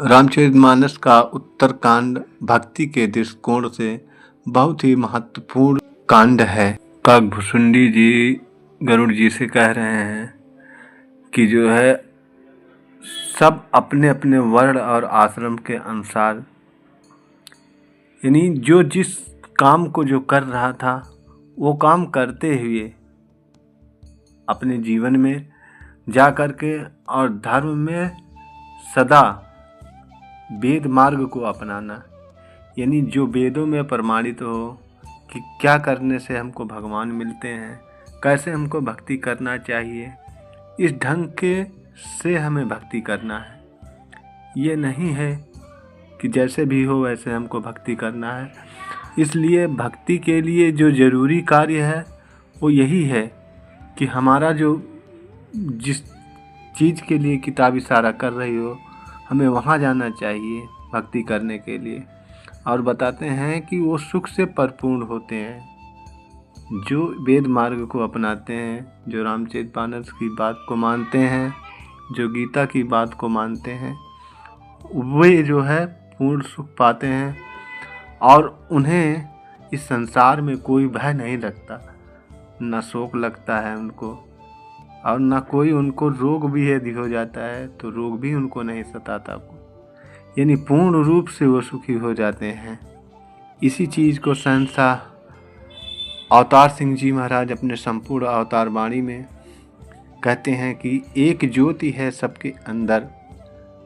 रामचरितमानस का उत्तरकांड भक्ति के दृष्टिकोण से बहुत ही महत्वपूर्ण कांड है। काकभुसुंडी जी गरुड़ जी से कह रहे हैं कि जो है सब अपने अपने वर्ण और आश्रम के अनुसार, यानी जो जिस काम को जो कर रहा था वो काम करते हुए अपने जीवन में जा कर के और धर्म में सदा वेद मार्ग को अपनाना, यानी जो वेदों में प्रमाणित हो कि क्या करने से हमको भगवान मिलते हैं, कैसे हमको भक्ति करना चाहिए, इस ढंग के से हमें भक्ति करना है। ये नहीं है कि जैसे भी हो वैसे हमको भक्ति करना है। इसलिए भक्ति के लिए जो ज़रूरी कार्य है वो यही है कि हमारा जो जिस चीज़ के लिए किताब इशारा कर रही हो हमें वहाँ जाना चाहिए भक्ति करने के लिए। और बताते हैं कि वो सुख से परिपूर्ण होते हैं जो वेद मार्ग को अपनाते हैं, जो रामचरितमानस की बात को मानते हैं, जो गीता की बात को मानते हैं, वे जो है पूर्ण सुख पाते हैं और उन्हें इस संसार में कोई भय नहीं लगता, न शोक लगता है उनको, और न कोई उनको रोग भी यदि हो जाता है तो रोग भी उनको नहीं सताता, यानी पूर्ण रूप से वो सुखी हो जाते हैं। इसी चीज़ को सहनशाह अवतार सिंह जी महाराज अपने संपूर्ण अवतार वाणी में कहते हैं कि एक ज्योति है सबके अंदर,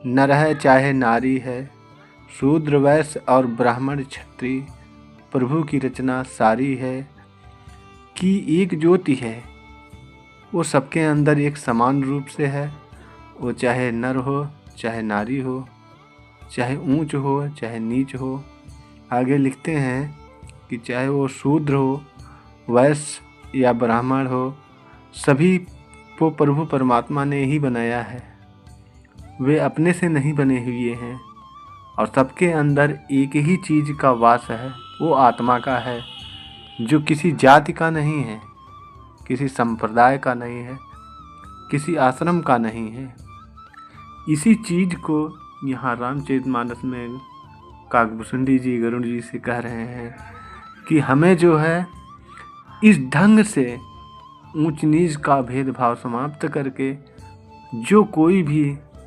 नर है चाहे नारी है, शूद्र वैश्य और ब्राह्मण क्षत्रिय, प्रभु की रचना सारी है। कि एक ज्योति है वो सबके अंदर एक समान रूप से है, वो चाहे नर हो चाहे नारी हो, चाहे ऊंच हो चाहे नीच हो। आगे लिखते हैं कि चाहे वो शूद्र हो, वैश्य या ब्राह्मण हो, सभी को प्रभु परमात्मा ने ही बनाया है। वे अपने से नहीं बने हुए हैं और सबके अंदर एक ही चीज़ का वास है, वो आत्मा का है, जो किसी जाति का नहीं है, किसी संप्रदाय का नहीं है, किसी आश्रम का नहीं है। इसी चीज़ को यहाँ रामचरितमानस में काकभुसुंडी जी गरुड़ जी से कह रहे हैं कि हमें जो है इस ढंग से ऊंच नीच का भेदभाव समाप्त करके जो कोई भी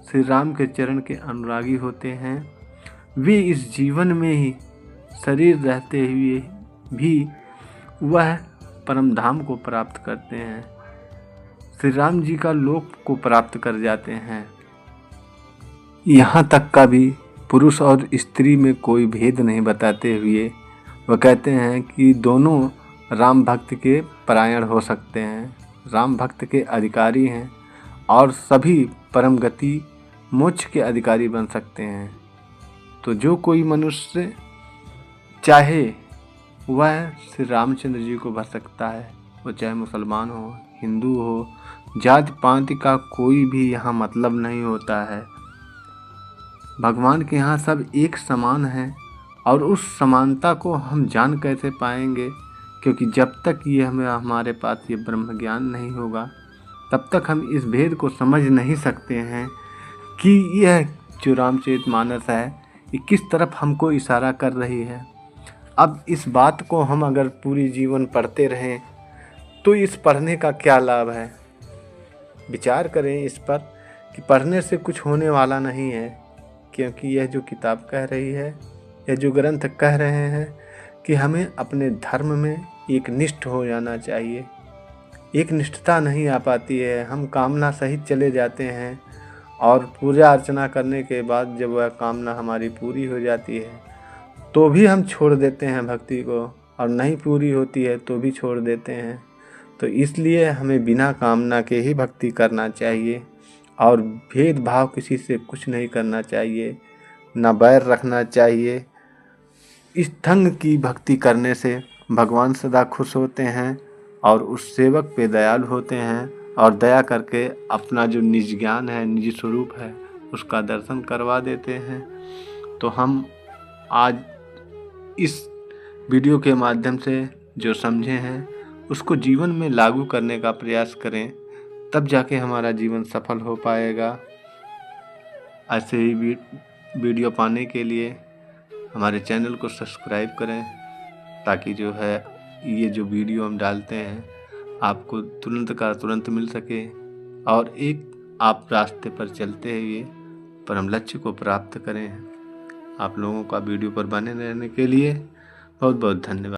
श्री राम के चरण के अनुरागी होते हैं वे इस जीवन में ही शरीर रहते हुए भी वह परम धाम को प्राप्त करते हैं, श्री राम जी का लोक को प्राप्त कर जाते हैं। यहाँ तक का भी पुरुष और स्त्री में कोई भेद नहीं बताते हुए वह कहते हैं कि दोनों राम भक्त के परायण हो सकते हैं, राम भक्त के अधिकारी हैं और सभी परम गति मोक्ष के अधिकारी बन सकते हैं। तो जो कोई मनुष्य चाहे वह श्री रामचंद्र जी को भर सकता है, वो चाहे मुसलमान हो, हिंदू हो, जाति पाति का कोई भी यहाँ मतलब नहीं होता है। भगवान के यहाँ सब एक समान हैं और उस समानता को हम जान कैसे पाएंगे, क्योंकि जब तक ये हमारे पास ये ब्रह्म ज्ञान नहीं होगा तब तक हम इस भेद को समझ नहीं सकते हैं कि यह जो रामचरितमानस है ये किस तरफ हमको इशारा कर रही है। अब इस बात को हम अगर पूरी जीवन पढ़ते रहें तो इस पढ़ने का क्या लाभ है? विचार करें इस पर कि पढ़ने से कुछ होने वाला नहीं है, क्योंकि यह जो किताब कह रही है, यह जो ग्रंथ कह रहे हैं कि हमें अपने धर्म में एक निष्ठ हो जाना चाहिए। एक निष्ठता नहीं आ पाती है, हम कामना सहित चले जाते हैं और पूजा अर्चना करने के बाद जब वह कामना हमारी पूरी हो जाती है तो भी हम छोड़ देते हैं भक्ति को, और नहीं पूरी होती है तो भी छोड़ देते हैं। तो इसलिए हमें बिना कामना के ही भक्ति करना चाहिए और भेदभाव किसी से कुछ नहीं करना चाहिए, ना बैर रखना चाहिए। इस ढंग की भक्ति करने से भगवान सदा खुश होते हैं और उस सेवक पे दयालु होते हैं और दया करके अपना जो निज ज्ञान है, निज स्वरूप है, उसका दर्शन करवा देते हैं। तो हम आज इस वीडियो के माध्यम से जो समझे हैं उसको जीवन में लागू करने का प्रयास करें, तब जाके हमारा जीवन सफल हो पाएगा। ऐसे ही वीडियो पाने के लिए हमारे चैनल को सब्सक्राइब करें, ताकि जो है ये जो वीडियो हम डालते हैं आपको तुरंत का तुरंत मिल सके और एक आप रास्ते पर चलते हुए परम लक्ष्य को प्राप्त करें। आप लोगों का वीडियो पर बने रहने के लिए बहुत बहुत धन्यवाद।